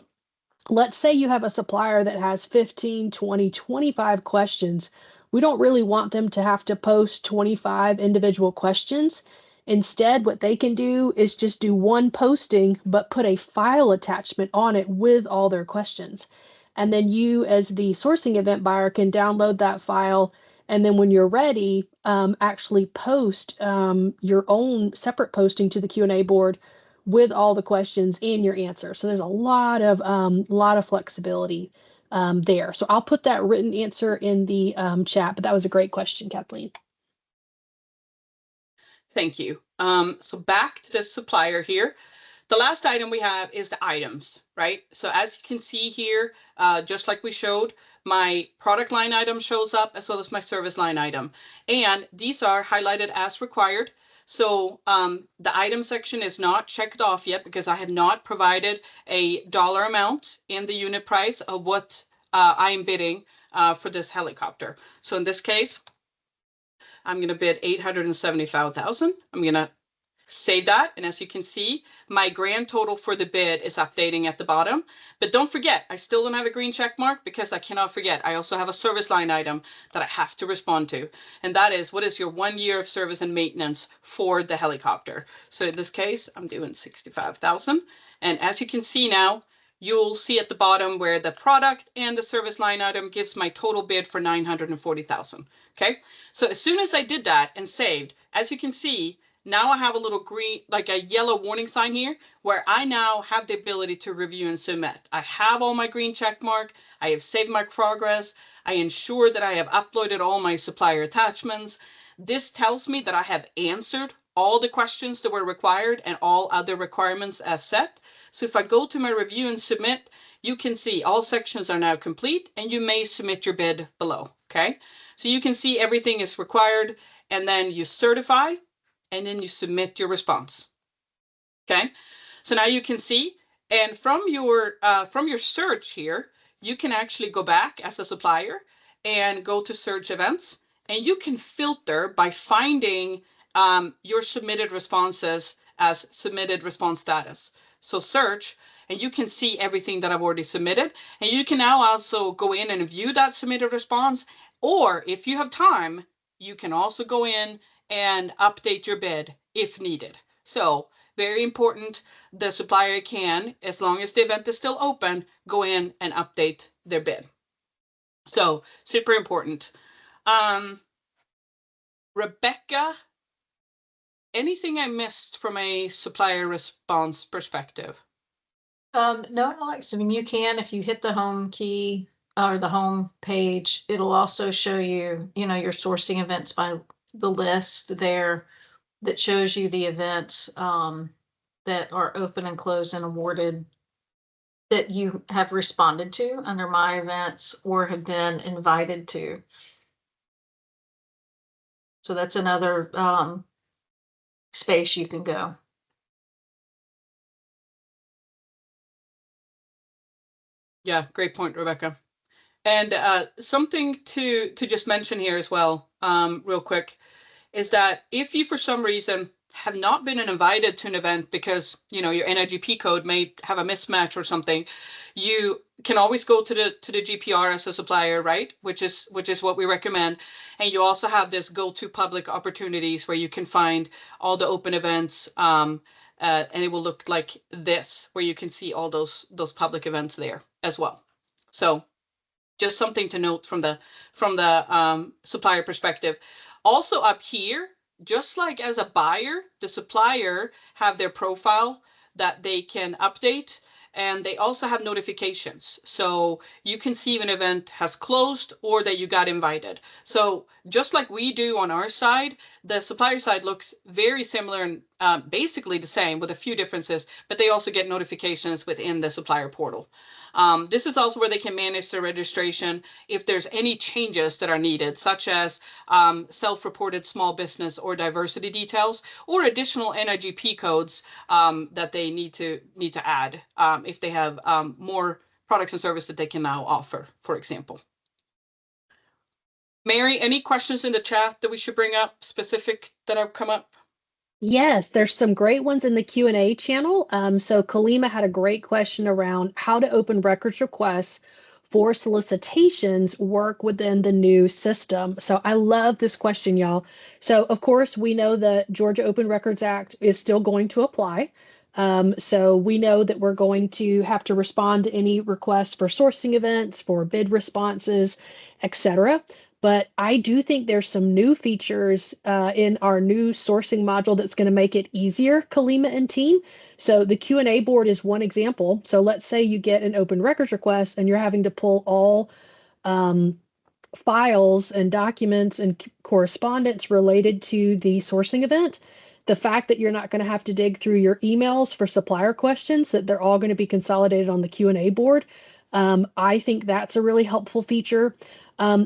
let's say you have a supplier that has 15, 20, 25 questions. We don't really want them to have to post 25 individual questions. Instead, what they can do is just do one posting, but put a file attachment on it with all their questions. And then you, as the sourcing event buyer, can download that file. And then when you're ready, actually post your own separate posting to the Q&A board with all the questions and your answer. So there's a lot of flexibility there. So I'll put that written answer in the chat, but that was a great question, Kathleen. Thank you. So back to the supplier here. The last item we have is the items, right? So as you can see here, just like we showed, my product line item shows up as well as my service line item. And these are highlighted as required. So the item section is not checked off yet because I have not provided a dollar amount in the unit price of what I am bidding for this helicopter. So in this case, I'm going to bid 875,000. I'm going to save that. And as you can see, my grand total for the bid is updating at the bottom. But don't forget, I still don't have a green check mark because I cannot forget. I also have a service line item that I have to respond to. And that is, what is your 1 year of service and maintenance for the helicopter? So in this case, I'm doing 65,000. And as you can see now, you'll see at the bottom where the product and the service line item gives my total bid for 940,000. Okay, so as soon as I did that and saved, as you can see, now I have a little green, like a yellow warning sign here, where I now have the ability to review and submit. I have all my green check mark. I have saved my progress. I ensure that I have uploaded all my supplier attachments. This tells me that I have answered all the questions that were required and all other requirements as set. So if I go to my review and submit, you can see all sections are now complete and you may submit your bid below, okay? So you can see everything is required, and then you certify, and then you submit your response, okay? So now you can see, and from your search here, you can actually go back as a supplier and go to search events, and you can filter by finding your submitted responses as submitted response status. So search, and you can see everything that I've already submitted. And you can now also go in and view that submitted response. Or if you have time, you can also go in and update your bid if needed. So very important, the supplier can, as long as the event is still open, go in and update their bid. So super important. Rebecca, anything I missed from a supplier response perspective? No, Alex, I mean, you can, if you hit the home key or the home page, it'll also show you, your sourcing events by the list there that shows you the events that are open and closed and awarded that you have responded to under My Events or have been invited to. So that's another space you can go. Yeah, great point, Rebecca. And something to just mention here as well, real quick, is that if you for some reason have not been invited to an event because your NIGP code may have a mismatch or something, you can always go to the GPR as a supplier, right? Which is what we recommend. And you also have this go to public opportunities where you can find all the open events, and it will look like this, where you can see all those public events there as well. So just something to note from the supplier perspective. Also up here, just like as a buyer, the supplier have their profile that they can update, and they also have notifications. So you can see if an event has closed or that you got invited. So just like we do on our side, the supplier side looks very similar and basically the same with a few differences, but they also get notifications within the supplier portal. This is also where they can manage their registration if there's any changes that are needed, such as self-reported small business or diversity details, or additional NIGP codes that they need to add if they have more products and services that they can now offer, for example. Mary, any questions in the chat that we should bring up specific that have come up? Yes, there's some great ones in the Q&A channel. So Kalima had a great question around how to open records requests for solicitations work within the new system. So I love this question, y'all. So of course, we know the Georgia Open Records Act is still going to apply. So we know that we're going to have to respond to any requests for sourcing events, for bid responses, etc. But I do think there's some new features in our new sourcing module that's going to make it easier, Kalima and team. So the Q&A board is one example. So let's say you get an open records request and you're having to pull all files and documents and correspondence related to the sourcing event. The fact that you're not going to have to dig through your emails for supplier questions, that they're all going to be consolidated on the Q&A board. I think that's a really helpful feature.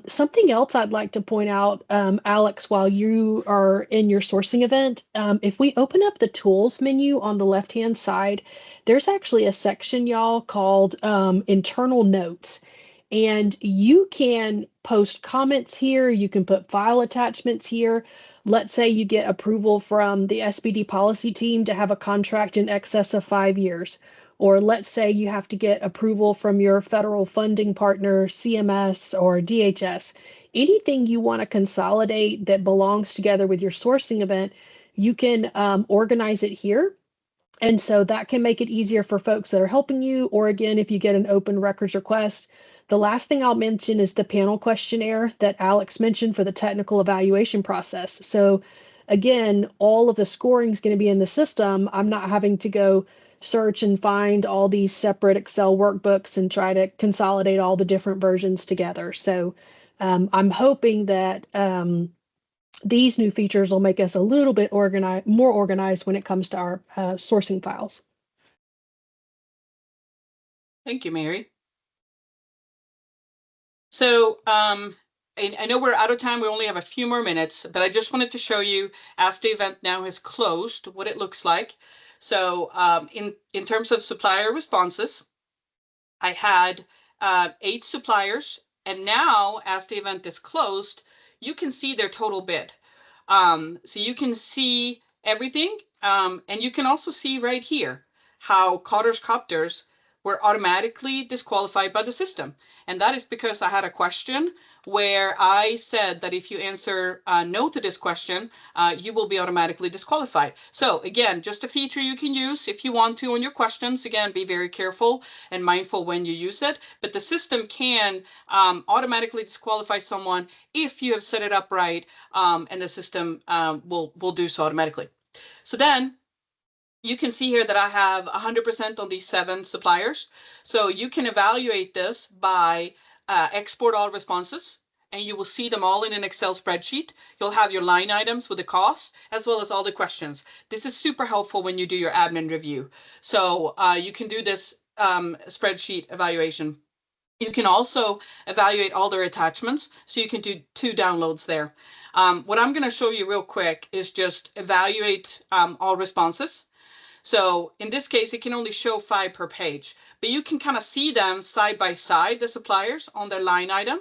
Something else I'd like to point out, Alex, while you are in your sourcing event, if we open up the tools menu on the left-hand side, there's actually a section, y'all, called internal notes. And you can post comments here. You can put file attachments here. Let's say you get approval from the SBD policy team to have a contract in excess of 5 years. Or let's say you have to get approval from your federal funding partner, CMS or DHS. Anything you want to consolidate that belongs together with your sourcing event, you can organize it here. And so that can make it easier for folks that are helping you. Or again, if you get an open records request. The last thing I'll mention is the panel questionnaire that Alex mentioned for the technical evaluation process. So again, all of the scoring is going to be in the system. I'm not having to go search and find all these separate Excel workbooks and try to consolidate all the different versions together. So I'm hoping that these new features will make us a little bit more organized when it comes to our sourcing files. Thank you, Mary. So I know we're out of time. We only have a few more minutes, but I just wanted to show you, as the event now has closed, what it looks like. So in terms of supplier responses, I had 8 suppliers, and now as the event is closed, you can see their total bid. So you can see everything, and you can also see right here how Cotter's Copters were automatically disqualified by the system. And that is because I had a question where I said that if you answer no to this question, you will be automatically disqualified. So again, just a feature you can use if you want to on your questions. Again, be very careful and mindful when you use it. But the system can automatically disqualify someone if you have set it up right, and the system will do so automatically. So then you can see here that I have 100% on these 7 suppliers. So you can evaluate this by export all responses, and you will see them all in an Excel spreadsheet. You'll have your line items with the costs, as well as all the questions. This is super helpful when you do your admin review. So you can do this spreadsheet evaluation. You can also evaluate all their attachments, so you can do 2 downloads there. What I'm going to show you real quick is just evaluate all responses. So in this case, it can only show 5 per page, but you can kind of see them side by side, the suppliers on their line item,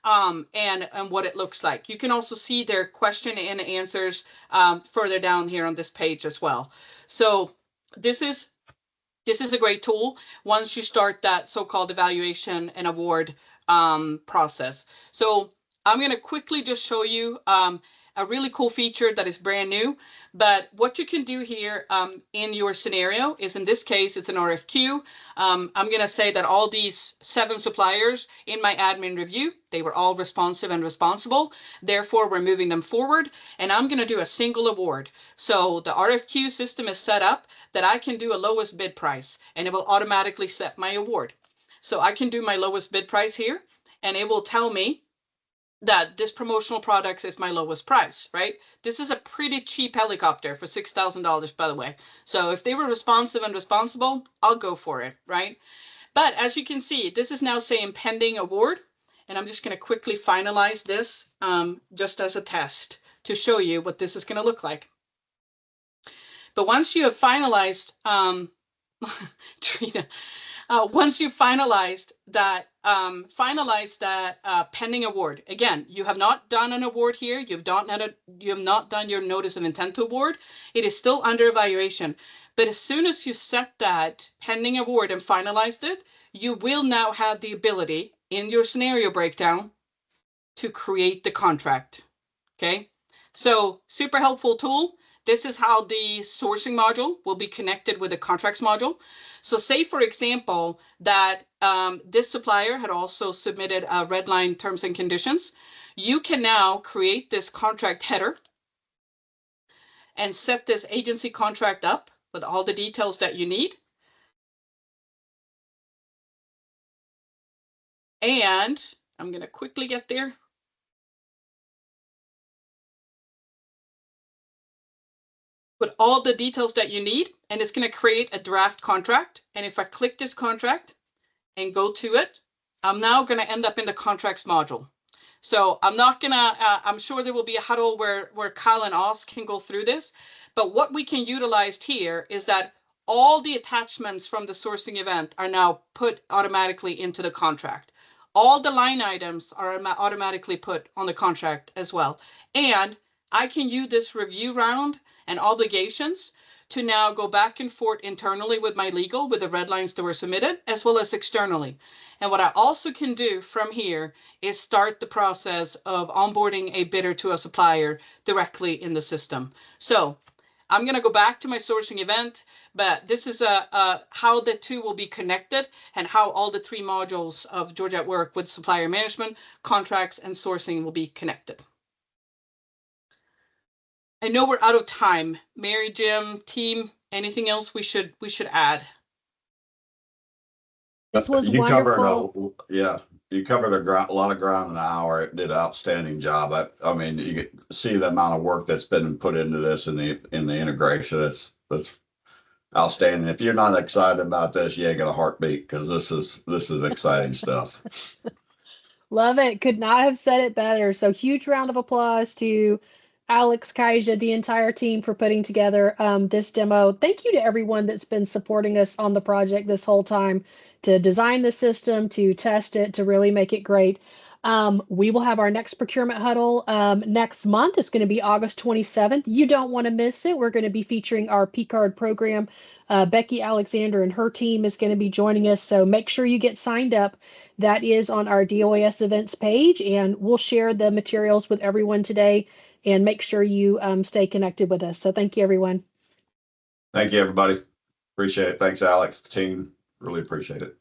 and what it looks like. You can also see their question and answers further down here on this page as well. So this is a great tool once you start that so-called evaluation and award process. So I'm going to quickly just show you a really cool feature that is brand new. But what you can do here in your scenario is, in this case, it's an RFQ. I'm going to say that all these 7 suppliers in my admin review, they were all responsive and responsible. Therefore, we're moving them forward. And I'm going to do a single award. So the RFQ system is set up that I can do a lowest bid price, and it will automatically set my award. So I can do my lowest bid price here, and it will tell me that this promotional product is my lowest price, right? This is a pretty cheap helicopter for $6,000, by the way. So if they were responsive and responsible, I'll go for it, right? But as you can see, this is now saying pending award. And I'm just going to quickly finalize this just as a test to show you what this is going to look like. But once you have finalized, Trina, once you've finalized that pending award, again, you have not done an award here. You have not done your notice of intent to award. It is still under evaluation. But as soon as you set that pending award and finalized it, you will now have the ability in your scenario breakdown to create the contract. Okay, so super helpful tool. This is how the sourcing module will be connected with the contracts module. So say, for example, that this supplier had also submitted a red line terms and conditions. You can now create this contract header and set this agency contract up with all the details that you need. And I'm going to quickly get there. Put all the details that you need, and it's going to create a draft contract. And if I click this contract and go to it, I'm now going to end up in the contracts module. So I'm not going to, I'm sure there will be a huddle where Kyle and Oz can go through this. But what we can utilize here is that all the attachments from the sourcing event are now put automatically into the contract. All the line items are automatically put on the contract as well. And I can use this review round and obligations to now go back and forth internally with my legal with the red lines that were submitted, as well as externally. And what I also can do from here is start the process of onboarding a bidder to a supplier directly in the system. So I'm going to go back to my sourcing event, but this is how the two will be connected and how all the 3 modules of Georgia at Work with supplier management, contracts, and sourcing will be connected. I know we're out of time. Mary, Jim, team, anything else we should add? This was You covered wonderful. you covered a lot of ground in an hour. It did an outstanding job. I mean, you get, see the amount of work that's been put into this in the integration. That's outstanding. If you're not excited about this, you ain't got a heartbeat, because this is exciting stuff. Love it. Could not have said it better. So huge round of applause to Alex, Kaija, the entire team for putting together this demo. Thank you to everyone that's been supporting us on the project this whole time to design the system, to test it, to really make it great. We will have our next procurement huddle next month. It's going to be August 27th. You don't want to miss it. We're going to be featuring our P-Card program. Becky Alexander and her team is going to be joining us. So make sure you get signed up. That is on our DOAS events page, and we'll share the materials with everyone today, and make sure you stay connected with us. So thank you, everyone. Thank you, everybody. Appreciate it. Thanks, Alex, the team. Really appreciate it.